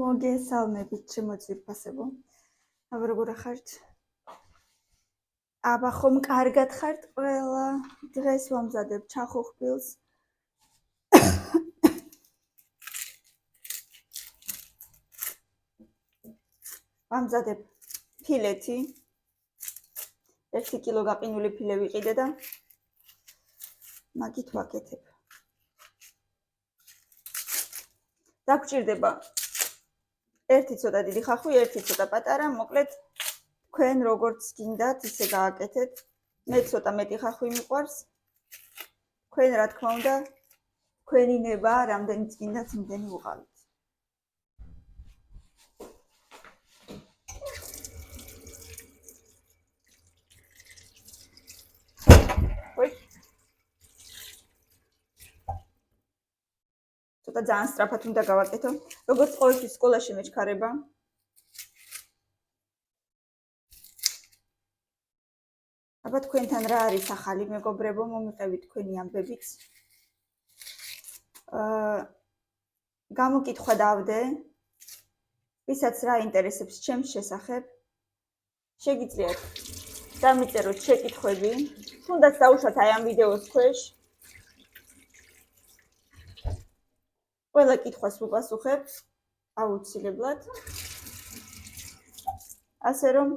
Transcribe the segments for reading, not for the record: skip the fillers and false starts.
მოგესალმებით შემოწირფასებო. აბა როგორ ხართ? აბა ხომ კარგად ხართ ყველა? დღეს ვამზადებ ჩახოხბილს. ვამზადებ ფილეთი. 1 კილო გაყინული ფილე ვიყიდე და მაგით ვაკეთებ. დაგჭირდება ერთი ცოტა დიდი ხახვი, ერთი ცოტა პატარა, მოკლედ თქვენ როგორც გინდათ, ისე გააკეთეთ. მე ცოტა მეტი ხახვი მიყვარს. თქვენ რა თქმა უნდა, თქვენი ნება, რამდენიც გინდათ, იმდენი უყავით. ცოტა ძალიან სწრაფად უნდა გავაკეთო. როგორც ყოველთვის სკოლაში მეჩქარება. აბა თქვენთან რა არის ახალი მეგობრებო, მომიყევით თქვენი ამბებიც. გამოკითხვა დავდე, ვისაც რა ინტერესებს ჩემს შესახებ, შეგიძლიათ დამიწეროთ შეკითხვები, თუნდაც დაუშვათ აი ამ ვიდეოს ქვეშ. ყველა კითხვას ვუპასუხებ აუცილებლად. ასე რომ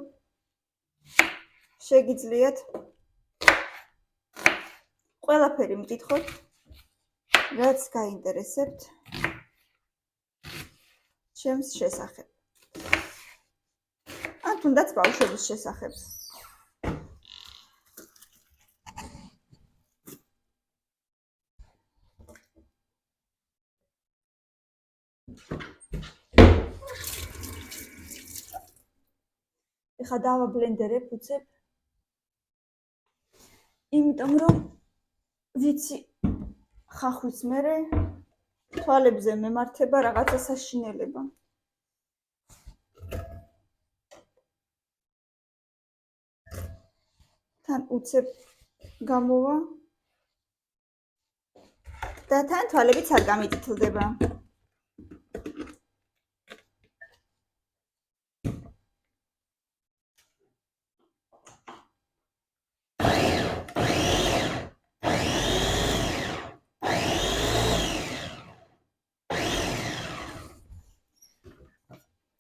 შეგიძლიათ ყველაფერი მკითხოთ, რაც გაინტერესებთ ჩემს შესახებ. ან თუნდაც ბავშვების შესახებ. ეხლა დავაბლენდერებ უცებ. იმიტომ რომ ვიცი ხახვის მერე თვალებზე მემართება რაღაცა საშინელება. თან უცებ გამოვა და თან თვალებიც არ გამიწითლდება.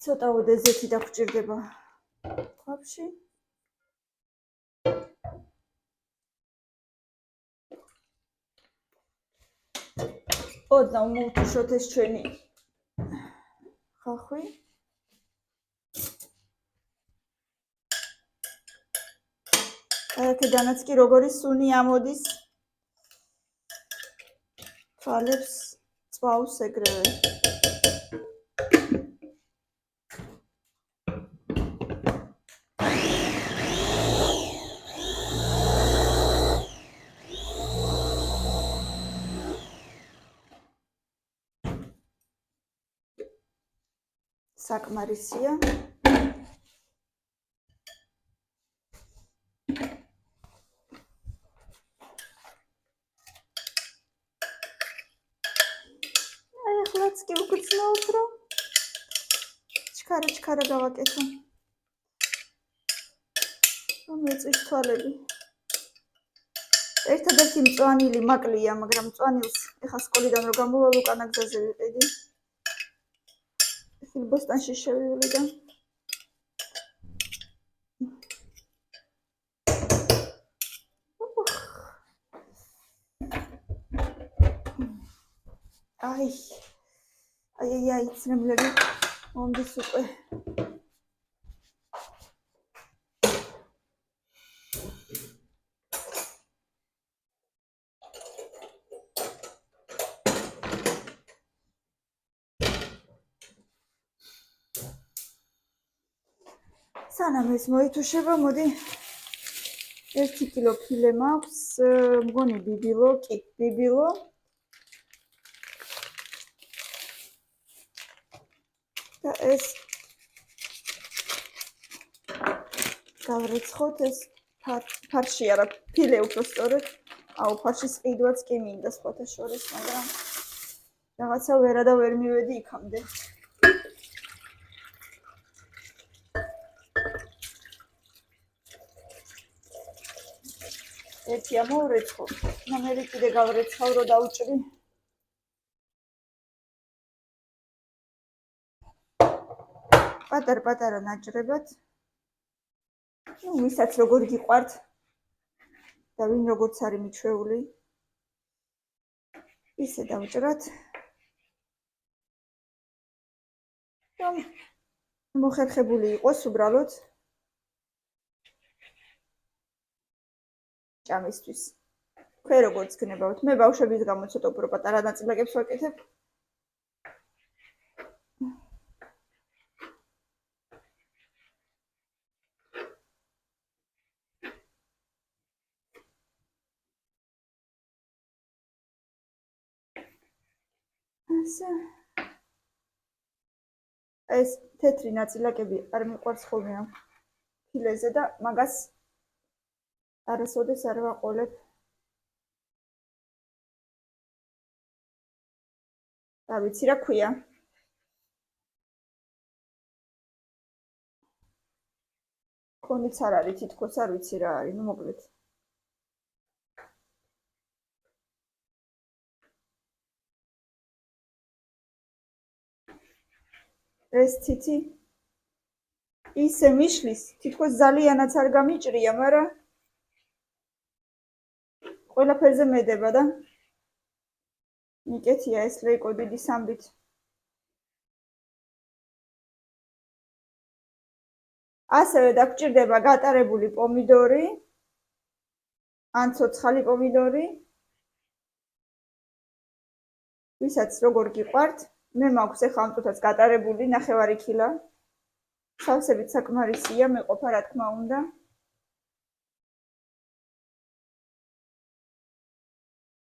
ცოტა ოდეზეთი დაგჭირდება ქვაბში. ოდნავ მოვთიშოთ ეს ჩვენი ხახვი. აქედანაც კი როგორი სუნი ამოდის. თვალებს წვავს ეგრევე. საკმარისია. ახლაც კი ვგრძნოთ, რომ ჩქარა გავაკეთო. რომ ეწვის თვალები. ერთადერთი მწვანილი მაკლია, მაგრამ მწვანილს ეხა სკოლიდან რო გამოვალ უკანა გზაზე ვიყიდი. ბოსტანში შევივლი და აი ცრემლები მომდის უკვე. სანამ ეს მოითუშება, მოდი 1 კილო ფილე მაქვს, მგონი ბიბილო, კი, ბიბილო. და ეს გავრეცხოთ, ეს ფარში არა, ფილე უფრო სწორედ. აუ, ფარშის ყიდვაც კი მინდა სხვათა შორის, მაგრამ რაღაცა ვერა და ვერ მივედი იქამდე. ერთი ამოვრეცხო. მე კიდე გავრეცხავ, რომ დავჭრი. პატარ-პატარა ნაჭრებად. ვისაც როგორ გიყვართ და ვინ როგორც არის მიჩვეული, ისე დავჭრათ. რომ მოხერხებული იყოს უბრალოდ ჭამისთვის. თქვენ როგორც გნებავთ, მე ბავშვების გამო ცოტა უფრო პატარა ნაწილაკებს ვაკეთებ. ეს თეთრი ნაწილაკები არ მიყვარს ხოლმე ამ ფილეზე და მაგას არასოდეს არ ვაყოლებ. რა ვიცი რა ქვია. კონიც არ არის, თითქოს არ ვიცი რა არის, ნუ მოკლედ. ეს ციცი ისე მიშლის, თითქოს ძალიანაც არ გამიჭრია, მაგრამ ყველაფერზე მედება და მიკეთია ეს ლეიკო დიდი სამბით. ასევე დაგჭირდება გატარებული პომიდორი, ან ცოცხალი პომიდორი. ვისაც როგორ გიყვართ, მე მაქვს ახლა ამ წუთას გატარებული 9 კილა. სავსებით საკმარისია, მეყოფა რა თქმა უნდა.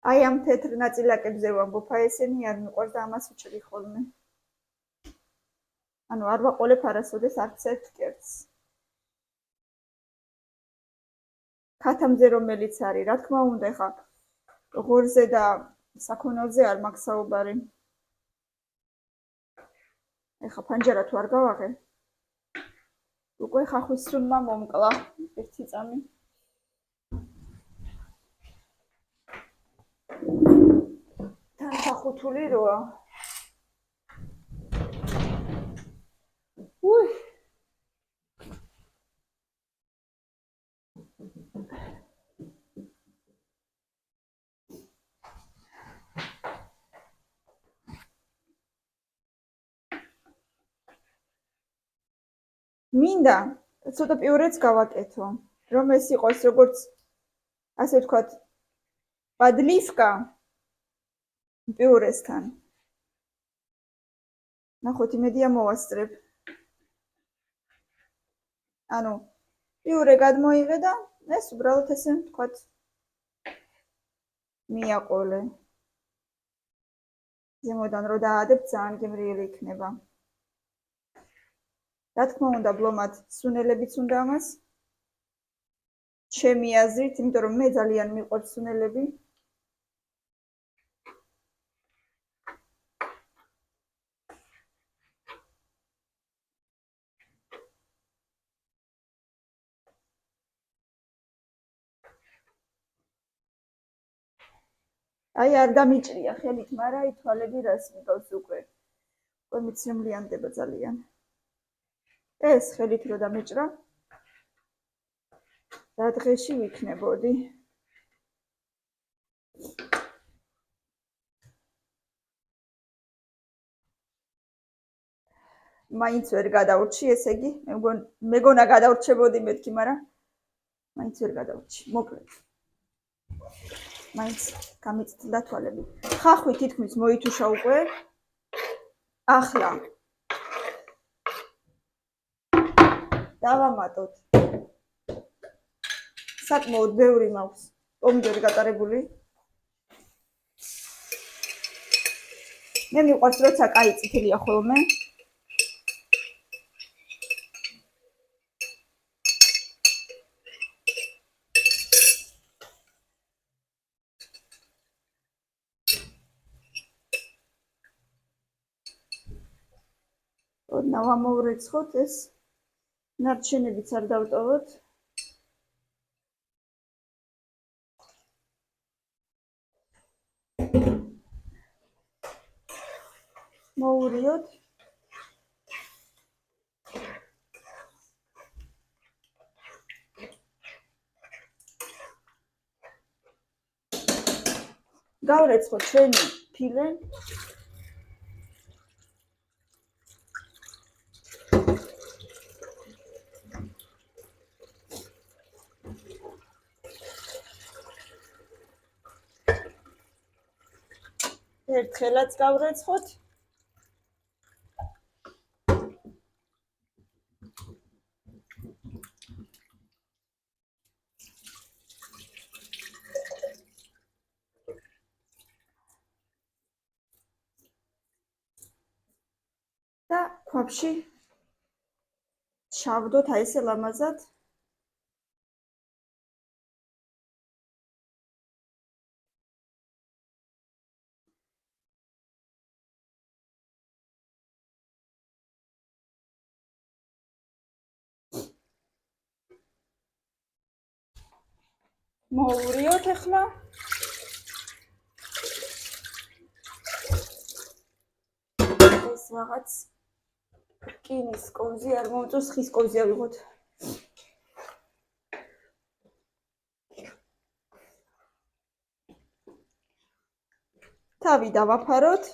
აი ამ თეთრ ნაწილაკებზე ვამბობ, აი ესენი არ მიყვარს და ამას ვჭრი ხოლმე. ანუ არ ვაყოლებ არასოდეს არც ერთ კერძს. ქათამზე რომელიც არის, რა თქმა უნდა, ხა ღორზე და საქონელზე არ მაქვს საუბარი. ეხა ფანჯარა თუ არ გავაღე, უკვე ხახვის სუნმა მომკლა ერთი წამი. თან ხახუთული როა. მინდა ცოტა პიურეც გავაკეთო, რომ ეს იყოს როგორც ასე ვთქვათ, პადლივკა პიურესთან. ნახოთ, იმედია მოვასწრებ. ანუ პიურე გადმოიღე და ეს უბრალოდ ესე ვთქვათ მიაყოლე. ზემოდან რო დაადებ, ძალიან გემრიელი იქნება. რა თქმა უნდა, ბლომად სუნელებიც უნდა ამას. ჩემი აზრით, იმიტომ რომ მე ძალიან მიყვარს სუნელები. აი არ გამიჭრია ხელით, მაგრამ აი თვალები რას მიგავს უკვე. უკვე მიცემლიანდება ძალიან. ეს ხელით რო დამეჭრა, რა დღეში ვიქნებოდი. მაინც ვერ გადავრჩი, ესე იგი, მეგონა გადავრჩებოდი მეთქი, მაგრამ მაინც ვერ გადავრჩი. მოკლედ. მაინც გამიწდა თვალები. ხახვი თითქმის მოითუშა უკვე. ახლა დავამატოთ. საკმაოდ ბევრი მაქვს პომიდორი გატარებული. მე მიყვარს როცა კაი წითელია ხოლმე. დავამოვრეცხოთ ეს ნარჩენებიც არ დავტოვოთ. მოვურიოთ. გავრეცხოთ ჩვენი ფილე. ერთხელაც გავრეცხოთ. და ქვაბში ჩავდოთ აი ესე ლამაზად. მოვურიოთ ახლა. ეს რაღაც რკინის კოვზი არ მომწონს, ხის კოვზი ავიღოთ. თავი დავაფაროთ.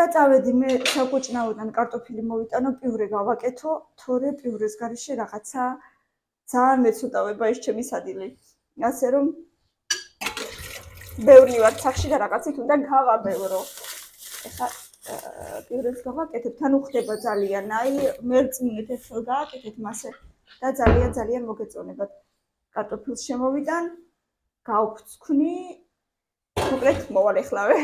და წავედი მე საკუჭნაოდან კარტოფილი მოვიტანო, პიურე გავაკეთო, თორე პიურეს გარეშე რაღაცა ძალიან მეცუდავება ის ჩემი სადილი. ასე რომ ბევრი ვარ სახში და რაღაცით უნდა გავაბევრო. ეხლა პიურეს გავაკეთებ, თან უხდება ძალიან, აი მერწმუნეთ ახლა გააკეთეთ მასე და ძალიან მოგეწონებათ. კარტოფილს შემოვიტან, გავფრთხვნი, მოკლედ მოვალ ეხლავე.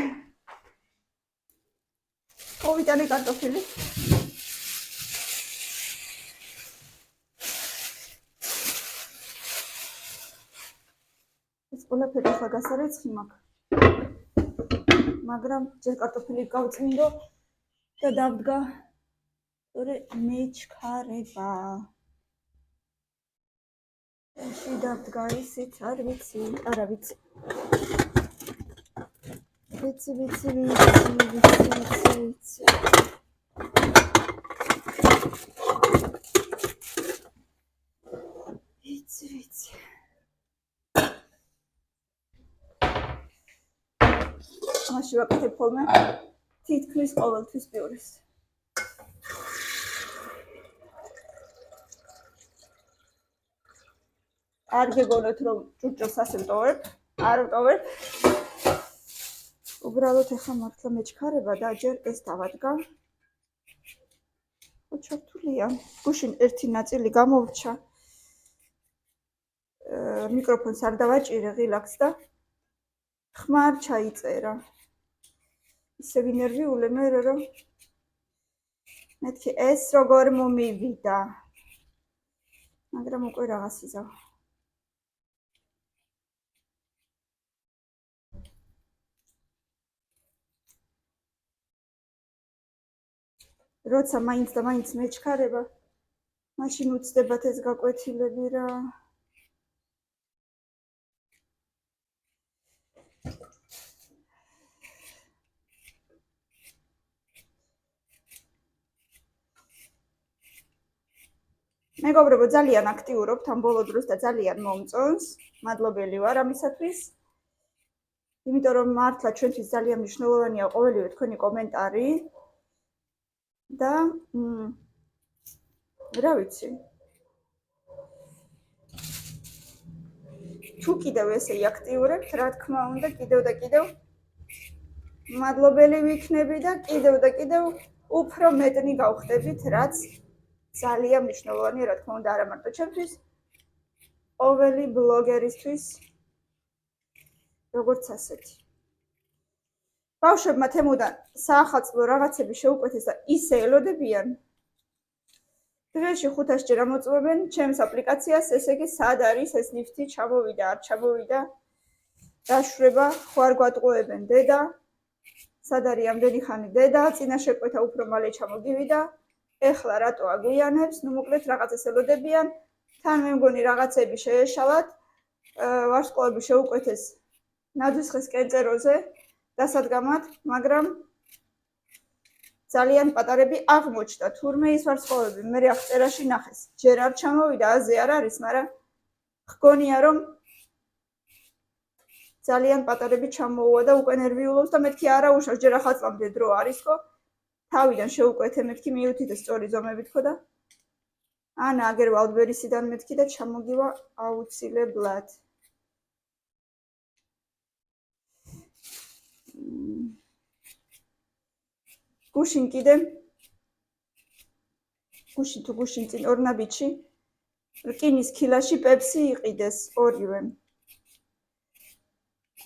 მოვიტანე კარტოფილი. ეს ყველაფერი ახლა გასარეცხი მაქვს. მაგრამ ჯერ კარტოფილი გავწმინდო და დავდგა, თორე მეჩქარება. ეში დავდგა ისიც არ ვიცი, არა ვიცი. ვიცი. მაშინ ვაკეთებ ხოლმე თითქმის ყოველთვის პიურეს. არ გეგონოთ რომ ჭურჭელს ასე ვტოვებ, არ ვტოვებ. უბრალოდ ახლა მართლა მეჩქარება და ჯერ ეს დავადგა. ჩართულია. გუშინ ერთი ნაწილი გამოვრჩა. მიკროფონს არ დავაჭირე ღილაკს და ხმა არ ჩაიწერა. ისე ვინერვიულე მე რომ მეთქი ეს როგორ მომივიდა. მაგრამ უკვე რაღაც იზავ. როცა მაინც და მაინც მეჩქარება, მაშინ უცდებათ ეს გაკვეთილები რა. მეგობრებო, ძალიან აქტიურობთ ამ ბოლო დროს და ძალიან მომწონს. მადლობელი ვარ ამისათვის. იმიტომ რომ მართლა ჩვენთვის ძალიან მნიშვნელოვანია ყოველივე თქვენი კომენტარი. და რა ვიცი. თუ კიდევ ესე აქტიურებთ, რა თქმა უნდა, კიდევ და კიდევ მადლობელი ვიქნები და კიდევ უფრო მეტნი გავხდებით, რაც ძალიან მნიშვნელოვანია, რა თქმა უნდა, არა მარტო ჩემთვის, ყოველი ბლოგერისთვის, როგორც ასეთი. ბავშვებმა თემოდან საახალწლო რაღაცები შეუკვეთეს და ისე ელოდებიან. დღეში 500-ჯერ ამოწმებენ ჩემს აპლიკაციას, ესე იგი სად არის ეს ლიფტი, ჩამოვიდა, არ ჩამოვიდა. დაშვება, ხო არ გვატყუებენ დედა. სად არის ამდენი ხანი დედა, წინა შეკვეთა უფრო მალე ჩამოგივიდა. ეხლა რატო აგვიანებს, ნუ მოკლედ რაღაცას ელოდებიან, თან მე მგონი რაღაცები შეეშალათ, ვარსკვლავები შეუკვეთეს ნაძვისხეს კენწეროზე დასადგამად, მაგრამ ძალიან პატარები აღმოჩნდა, თურმე ის ვარსკვლავები მე აღწერაში ნახეს. ჯერ არ ჩამოვიდა, აზე არ არის, მაგრამ ხგონია რომ ძალიან პატარები ჩამოუვა და უკვე ნერვიულობს და მეთქი არა უშავს, ჯერ ახალწლამდე დრო არისო. თავიდან შეუკვეთე მეთქი მიუთითე სწორი ზომებით ხო და ანა აგერ ვალდბერისიდან მეთქი და ჩამოგივა აუცილებლად. გუშინ კიდე გუშინ წინ ორნაბიჩი რკინის ქილაში პეპსი იყიდეს ორივემ.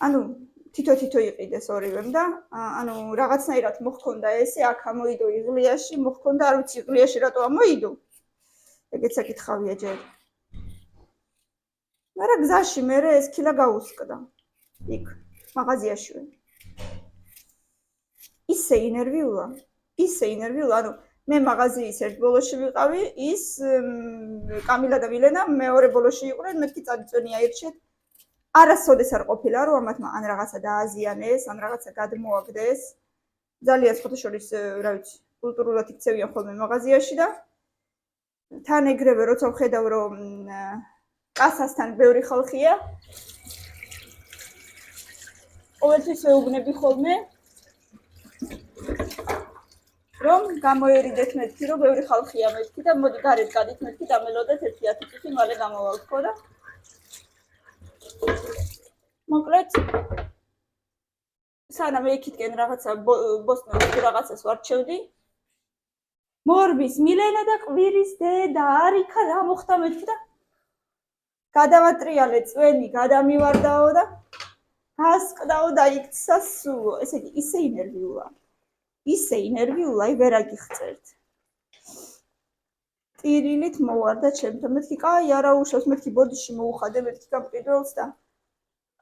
ანუ თითო იყიდეს ორივემ და ანუ რაღაცნაირად მოხონდა ესე აქ ამოიდო იღლიაში, მოხონდა არ ვიცი იღლიაში რატო ამოიდო. ეგეც აკითხავია ჯერ. მაგრამ გზაში მე ეს ქილა გაუსკდა. იქ მაღაზიაშივე. ისე ინერვიულა, ანუ მე მაღაზიის ერთ ბოლოში ვიყავი, ის კამილა და მილენა მეორე ბოლოში იყვნენ, მეთქი წარიწვენი აირჩიეთ. არასოდეს არ ყოფილა რომ ამათმა ან რაღაცა დააზიანეს, ან რაღაცა გადმოაგდეს. ძალიან შეხოთაშორის, რა ვიცი, კულტურულად იქცევიან ხოლმე მაღაზიაში და თან ეგრევე როცა ვხედავ რომ კასასთან ბევრი ხალხია, ყოველთვის ვეუბნები ხოლმე რომ გამოერიდეთ მეთქი რომ ბევრი ხალხია მეთქი და მოდი გარეთ გადით მეთქი დამელოდეთ 1-10 წუთი მალე გამოვალთ ხო და მოკლედ სანამ იქითკენ რაღაცა ბოსტონში რაღაცას ვარჩევდი მორბის მილენა და ყვირის დედა არიქა რა მოხდა მეთქი და გადავატრიალე წვენი გადამივარდაო და გასკდაო და იქცა სულ ესე იგი ისე ინერვიულა ვერ აგიხწერთ ტირილით მოვარდა ჩემთან მეთქი კაი არა უშავს მეთქი ბოდიში მოუხადე მეთქი გამყიდველს და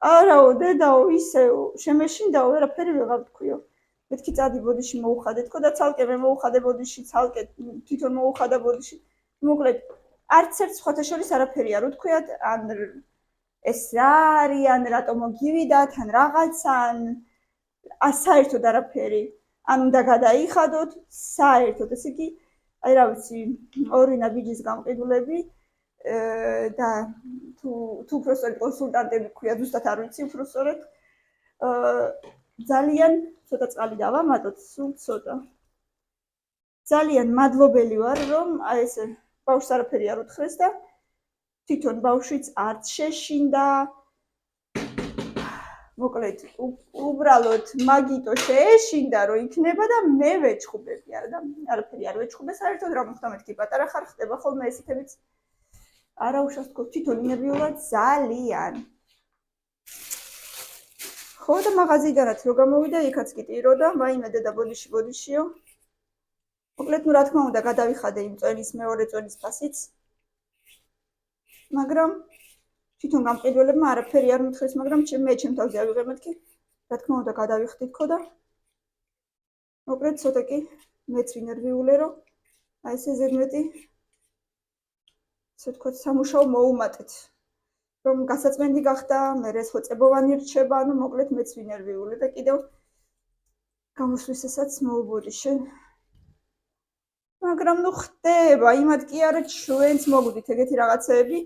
არაო დედაო ისეო შემეშინდაო ვერაფერი ვეღარ თქვიო მეთქი წადი ბოდიში მოუხადე თქო და ცალკე მე მოუხადე ბოდიში ცალკე თვითონ მოუხადა ბოდიში მოკლედ არც ერთ სხვათა შორის არაფერი არ უთქვიათ ან ეს რა არის ან რატომ მოგივიდათ ან რაღაცა ან საერთოდ არაფერი ან უნდა გადაიხადოთ საერთოდ ესე იგი აი რა ვიცი ორი ნაბიჯის გამყიდულები და თუ უბრალოდ კონსულტანტები ქვია ზუსტად არ ვიცი უბრალოდ ძალიან ცოტა წყალი დავამატოთ სულ ცოტა ძალიან მადლობელი ვარ რომ აი ესე ბავშვს არაფერი არ უთხრეს და თვითონ ბავშვიც არც შეშინდა მოკლედ უბრალოდ მაგიტო შეეშინდა რომ იქნება და მე ვეჩხუბები არა და არაფერი არ ვეჩხუბე საერთოდ რა მოხდა მეთქი პატარა ხარ ხდება ხოლმე ესეთებიც არა უშავს თქო თვითონ ინერვიულად ძალიან ხო და მაღაზიიდანაც რო გამოვიდა იქაც კი ტირო და მაიმე დედა ბოდიშიო მოკლედ ნუ რა თქმა უნდა გადავიხადე იმ წვენის მეორე წვენის ფასიც მაგრამ თვითონ გამყიდველებმა არაფერი არ მითხრეს მაგრამ მე ჩემ თავზე ავიღე მეთქი რა თქმა უნდა გადავიხდით ხო და მოკლედ ცოტა კი მეც ვინერვიულე რომ აი ესე ზედმეტი ისე თქვა სამუშაო მოუმატეთ რომ გასაწმენდი გახდა მე ეს ხოწებოვანი რჩება ანუ მოკლედ მეც ვინერვიულე და კიდევ გამოსვლისასაც მოუბოდიშე მაგრამ ნუ ხდება იმად კი არა ჩვენც მოგვდით ეგეთი რაღაცეები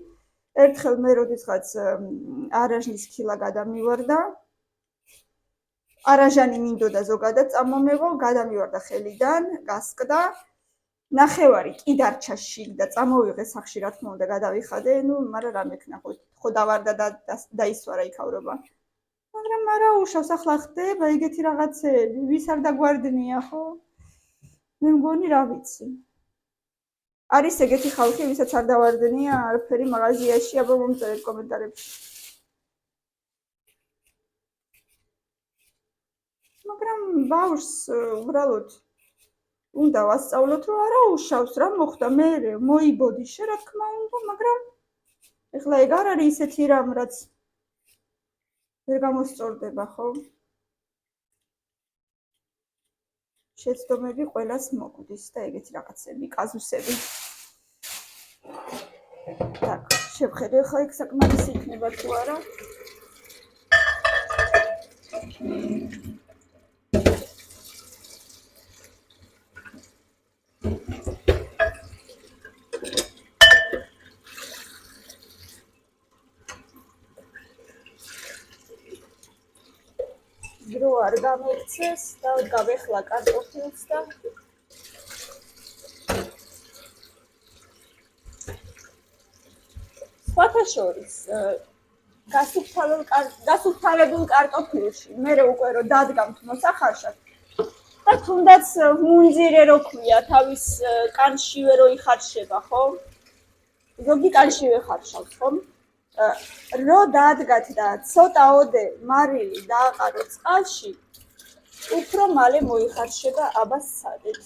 ერთხელ მე როდესაც არაჟნის ქილა გადამივარდა არაჟანი მინდოდა ზოგადად წამომეღო გადამივარდა ხელიდან გასკდა ნახევარი კი დარჩა შიგ და წამოვიღე სახში რა თქმა უნდა გადავიხადე ნუ მაგრამ რა მექნა ხო დავარდა და დაისვარა იქავრობა მაგრამ არა უშავს ახლა ხდება ეგეთი რაღაცეები ვის არ დაგვარდნია ხო მე მგონი რა ვიცი არის ეგეთი ხალხი ვისაც არ დავარდნია არაფერი მაღაზიაში აბა მომწერეთ კომენტარებში მაგრამ ბავშვს უბრალოდ უნდა ვასწავლოთ რომ არა უშავს რა მოხდა მე მოიბოდიშე რა თქმა უნდა მაგრამ ეხლა ეგ არ არის ისეთი რამ რაც ვერ გამოსწორდება ხო შეცდომები ყველას მოგვდის და ეგეთი რაღაცები, კაზუსები. Так, შევხედე ხა იქ საკმარისი იქნება თუ არა. დრო არ გამექცეს და გავეხლა კარტოფილს და სხვათა შორის გასუფთავებულ კარტოფილში მე უკვე რომ დადგამთ მოსახარშად და თუნდაც მუნძირე რო ქვია თავის კანშივე რო იხარშება ხო? ზოგი კანშივე ხარშავს ხო? რო დადგათ და ცოტაოდე მარილი დააყაროთ წყალში, უფრო მალე მოიხარშება, აბა სცადეთ.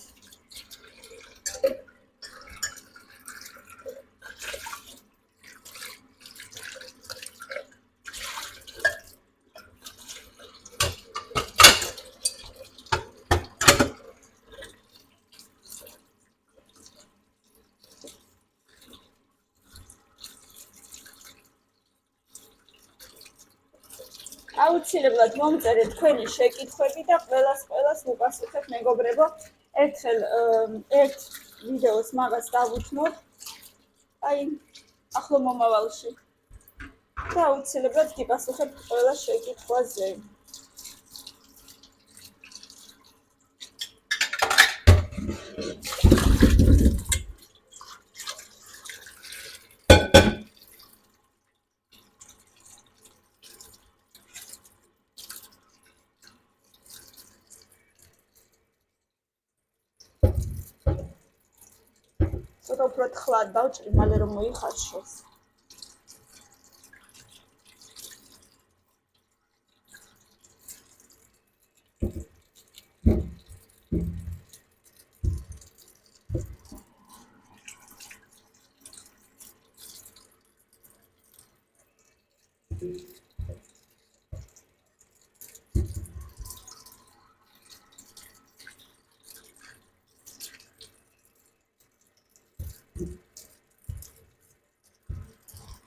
აუცილებლად მომწერეთ თქვენი შეკითხვები და ყველას მოგასუხებ მეგობრებო. ერთხელ ერთ ვიდეოს მაგას დავუთმოთ. აი, ახლო მომავალში. და აუცილებლად გიპასუხებ ყველა შეკითხვაზე. ცოტა უფრო თხლად დავჭრი, მალე რომ მოიხარშოს.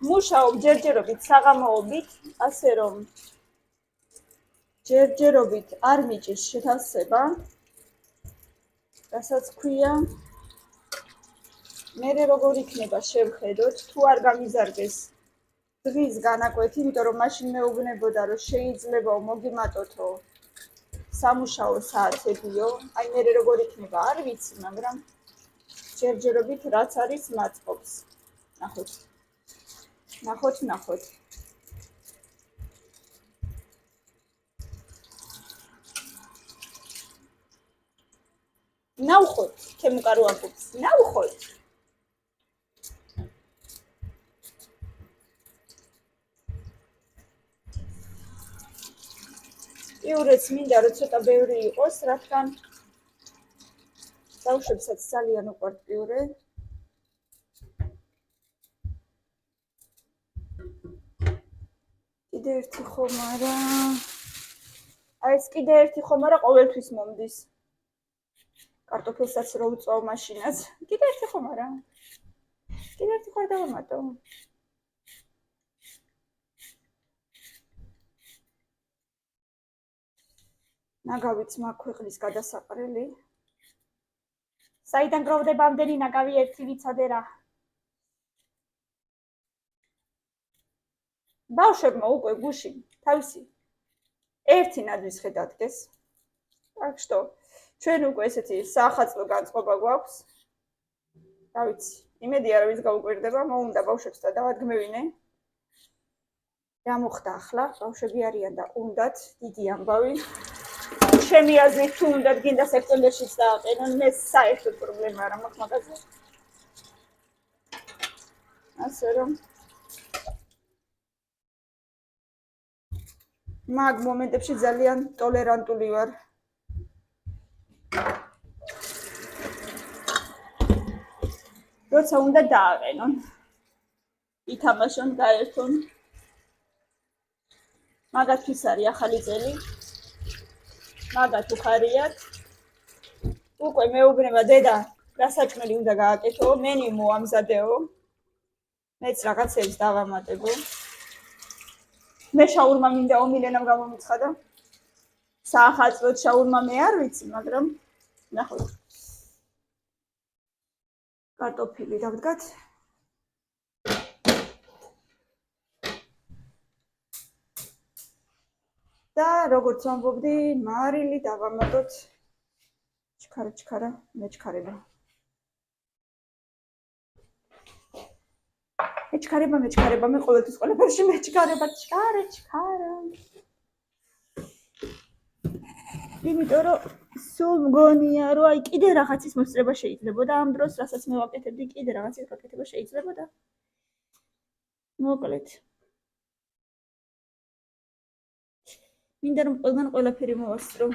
მუშაობ ჯერჯერობით საღამოობით, ასე რომ ჯერჯერობით არ მიჭირს შეთავსება, რასაც ქვია. მერე როგორ იქნება შევხედოთ, თუ არ გამიზარდეს დღის განაკვეთი, იმიტომ რომ მაშინ მეუბნებოდა, რომ შეიძლება მოგიმატოთო სამუშაო საათებიო, აი მერე როგორ იქნება არ ვიცი, მაგრამ ჯერჯერობით რაც არის მაწყობს. ნახოთ. ნავხოთ, თემუკარო ამბობს, ნავხოთ. იურეც მინდა რომ ცოტა ბევრი იყოს, რადგან ბავშვებსაც ძალიან უყვართ პიურე. კიდე ერთი ხომარა. აი ეს კიდე ერთი ხომარა ყოველთვის მომდის. კარტოფილსაც რო უწვავ მაშინაც. კიდე ერთი ხომარა. კიდე ერთი ხარ დავამატო. ნაგავიც მაქვს ქვეყნის გადასაყრელი. საიდან გროვდება ამდენი ნაგავი ერთი ვიცოდე რა. ბავშვებმა უკვე გუში თავისი ერთი ნაძვის ხე დადგეს. Так что ჩვენ უკვე ესეთი საახალწლო განწყობა გვაქვს. რა ვიცი, იმედია რომ ის გაუკვირდება, მოუნდა ბავშვებს და დავადგმევინე. რა მოხდა ახლა? ბავშვები არიან და უნდათ დიდი ამბავი. ჩემი აზრით თუ უნდათ გინდა სექტემბერშიც დააყენონ, მე საერთოდ პრობლემა არ მაქვს მაგაზე. ასე რომ მაგ მომენტებში ძალიან ტოლერანტული ვარ. როცა უნდა დააყენონ, ითამაშონ, გაერთონ. მაგათთვის არის ახალი წელი. მაგათ უხარიათ. უკვე მეუბნება დედა გასაჭმელი უნდა გააკეთო, მენი მოამზადეო. მეც რაღაცებს დავამატებო. მე შაურმა მინდაო მილენამ გამომიცხადა. საახალწლოდ შაურმა მე არ ვიცი, მაგრამ ნახოთ. კარტოფილი დავდგათ. და როგორც ვამბობდი, მარილი დავამატოთ. ჩქარა, მეჩქარება. მეჩქარება, მე ყოველთვის ყველაფერში მეჩქარება, ჩქარა. იმიტომ რომ სულ მგონია, რომ აი კიდე რაღაცის მოსწრება შეიძლებოდა ამ დროს, რასაც მე ვაკეთებდი, კიდე რაღაცის გაკეთება შეიძლებოდა. მოკლედ. მინდა რომ ყველგან ყველაფერი მოვასწრო.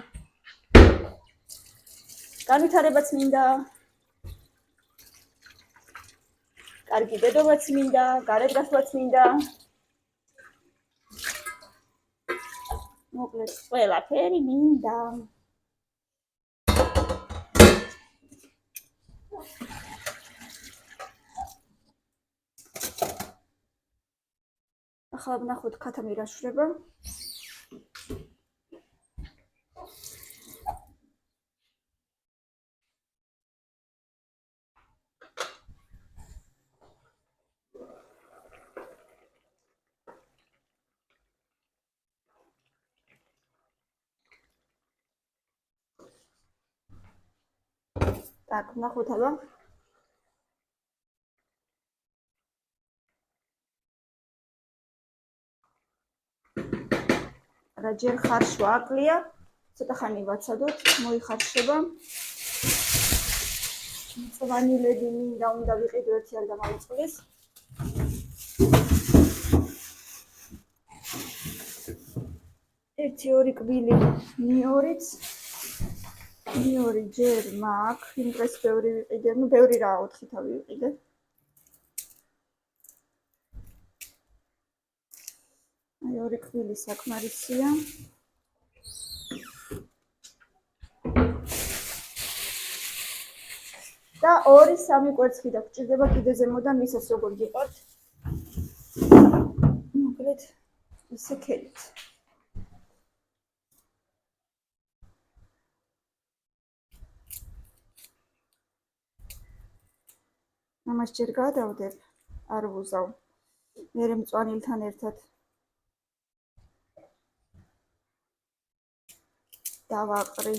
განვითარებაც მინდა. კარგი დედობაც მინდა, გარეთ გასვლაც მინდა. მოკლედ ყველაფერი მინდა. ახლა ვნახოთ ქათა მირაშვრება. Так, ვნახოთ აბა. რაჯერ ხარშვა აკლია, ცოტა ხანი ვაცადოთ, მოიხარშება. მწვანილები მინდა უნდა ვიყიდო, ერთი არ გამავიწყდეს. ერთი ორი კბილი მიორიც. მეორე ჯერ მაგ, იმ დღეს ბევრი ვიყიდე, ნუ ბევრი რა 4 თავი ვიყიდე. აი ორი კბილი საკმარისია. და 2-3 კვერცხი დაგჭირდება კიდე ზემოდან, ვისაც როგორ გიყავთ. მოკლედ ისე ქელით. ამას ჯერ გადავდებ, არ ვუზავ. მერე მწვანილთან ერთად დავაყრი.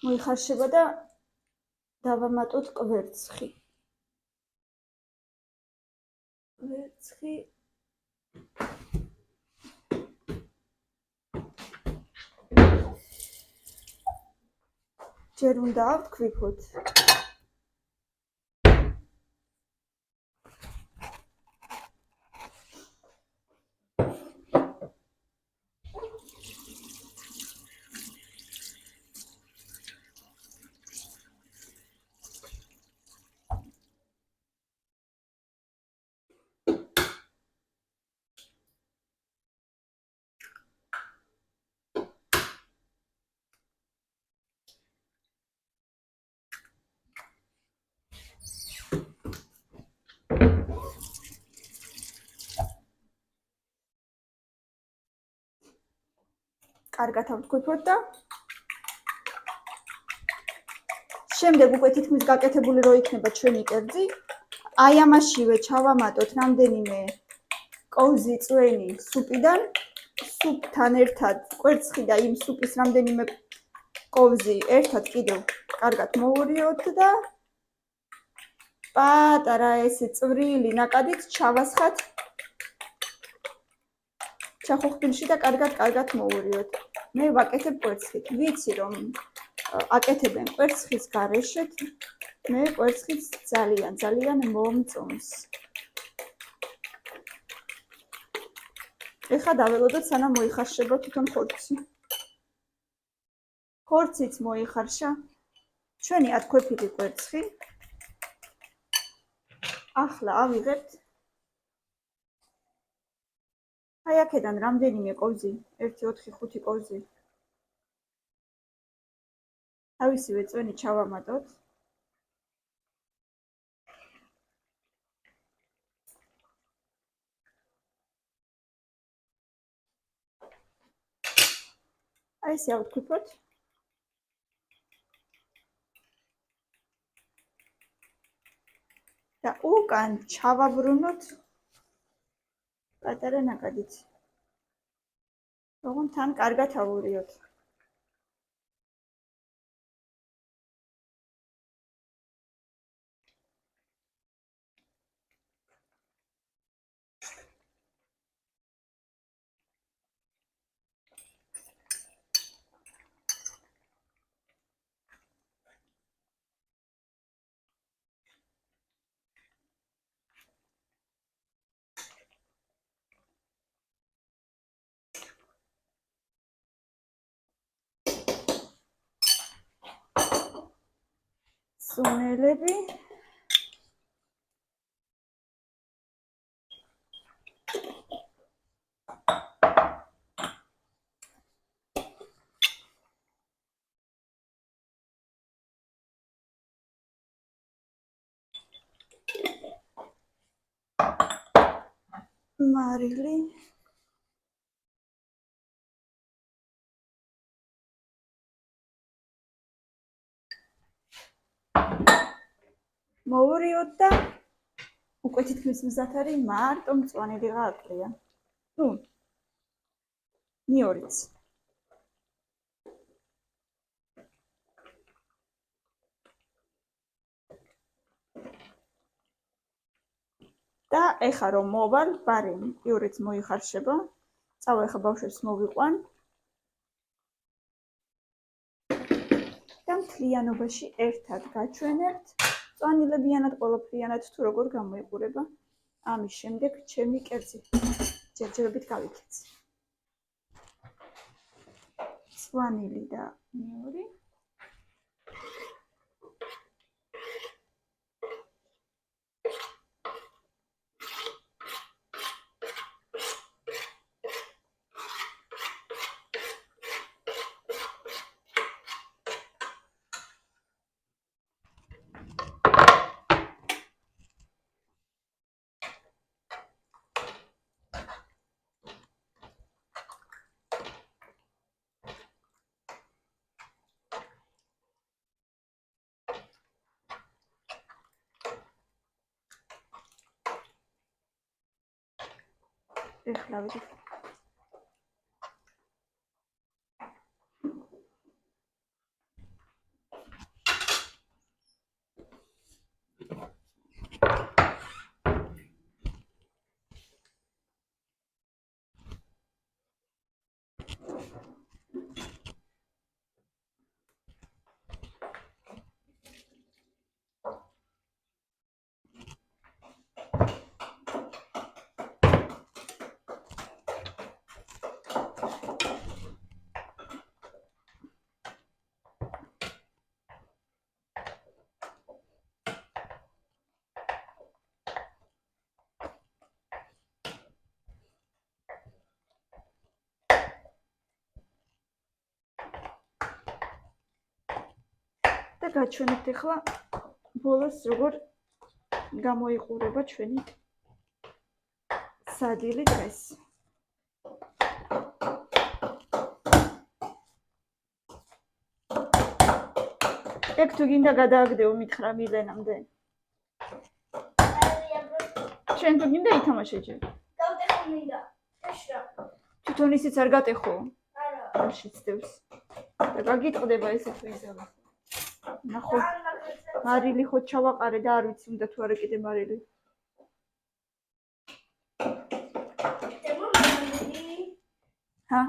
მოიხარშება და დავამატოთ კვერცხი. ჯერ უნდა ავთქვიფოთ. კარგად ავთქვიფოთ და შემდეგ უკვე თითქმის გაკეთებული რო იქნება ჩვენი კერძი, აი ამაშივე ჩავამატოთ რამდენიმე კოვზი წვენი სუპიდან, სუპთან ერთად კვერცხი და იმ სუპის რამდენიმე კოვზი ერთად კიდევ კარგად მოვურიოთ და პატარა ესე წვრილი ნაკადით ჩავასხათ ჩახუხბილში და კარგად მოვურიოთ. მე ვაკეთებ კვერცხით. ვიცი რომ აკეთებენ კვერცხის გარეშეთ, მე კვერცხით ძალიან მომწონს. ეხლა დაველოდოთ სანამ მოიხარშება თვითონ ხორცი. ხორციც მოიხარშა. ჩვენი 10 ქვეფილი კვერცხი ახლა ავიღებთ აი აქედან რამდენიმე კოვზი 1 4 5 კოვზი თავისივე წვენი ჩავამატოთ აი ესე ავთქვიფოთ და უკან ჩავაბრუნოთ პატარა ნაკადით. ოღონდ თან კარგად ავურიოთ. სუნელები მარილი მოვურიოთ და უკვე თითქმის მზად არის მარტო მწვანე რიღა აკლია. ნუ მიორიც. და ეხა რომ მოვალ ბარემი, იურიც მოიხარშება. წავა ეხა ბავშვებს მოვიყვან. და მთლიანობაში ერთად გაჩვენებთ. წვანილებიანად ყველაფრიანად თუ როგორ გამოიყურება. ამის შემდეგ ჩემი კერძი ჯერჯერობით გავიქეცი. წვანილი და მეორე. ეხლა ვიდით. და გაჩვენებთ ახლა ბოლოს როგორ გამოიყურება ჩვენი სადილი დღეს. ეგ თუ გინდა გადააგდეო მითხრა მილენამდე. შენ თუ გინდა ითამაშე ჯერ. გავტეხო მინდა. ეშრა. თვითონ ისიც არ გატეხო. არა. არ შეცდებს. და გაგიტყდება ესე თუ იზალა. ნახო. მარილი ხო ჩავაყარე და არ ვიცი უნდა თუ არა კიდე მარილი. ჰა?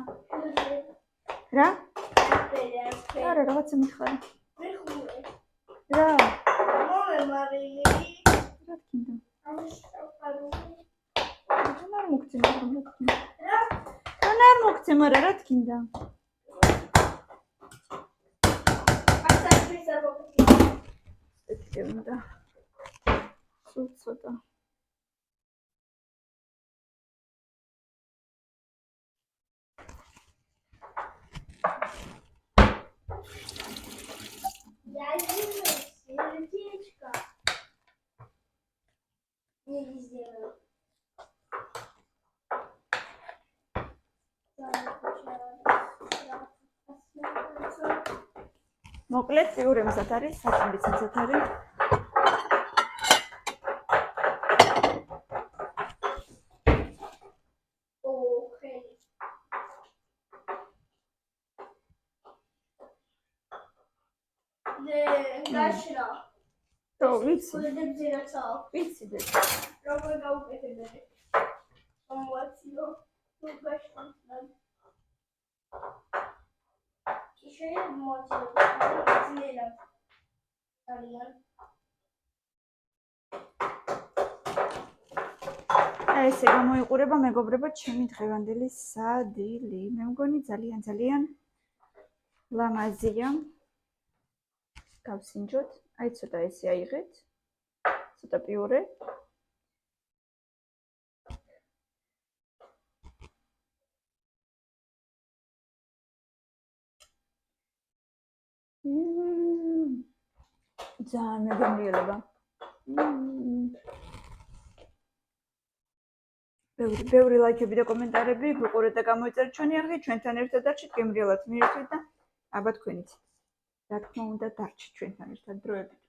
რა? არა, რაღაცა მითხარი. რა? მომე მარილი. რა თქინდა? ამის წავყარო. არ მოგცე, მაგრამ რა თქინდა? რა? არ მოგცე, მაგრამ რა თქინდა? ახლა ის არ მოგწია. მეტი უნდა. სულ ცოტა. Сердечко. Не сделаю. მოკლედ პირველი მზად არის, საწმიდიც მზად არის. Okay. Gashra. რო ვიცი, Kudebzi ratsao. ვიცი და Როგორ გავუკეთებდი? მომვაციო. თუ გაშონდა. კი შეიძლება მოციო. ძნელად. ძალიან. ესე გამოიყურება მეგობრებო ჩემი დღევანდელი სადილი. მე მგონი ძალიან ლამაზია. გავსინჯოთ. აი ცოტა ესე აიღეთ. ცოტა პიურე. ძალიან მეგობრებო. ბევრი ლაიქები და კომენტარები გიყურეთ და გამოიწერეთ ჩვენი არხი, ჩვენთან ერთად დარჩით, გემრიელად მიირთვით და აბა თქვენიც. რა თქმა უნდა, დარჩით ჩვენთან ერთად დროებით.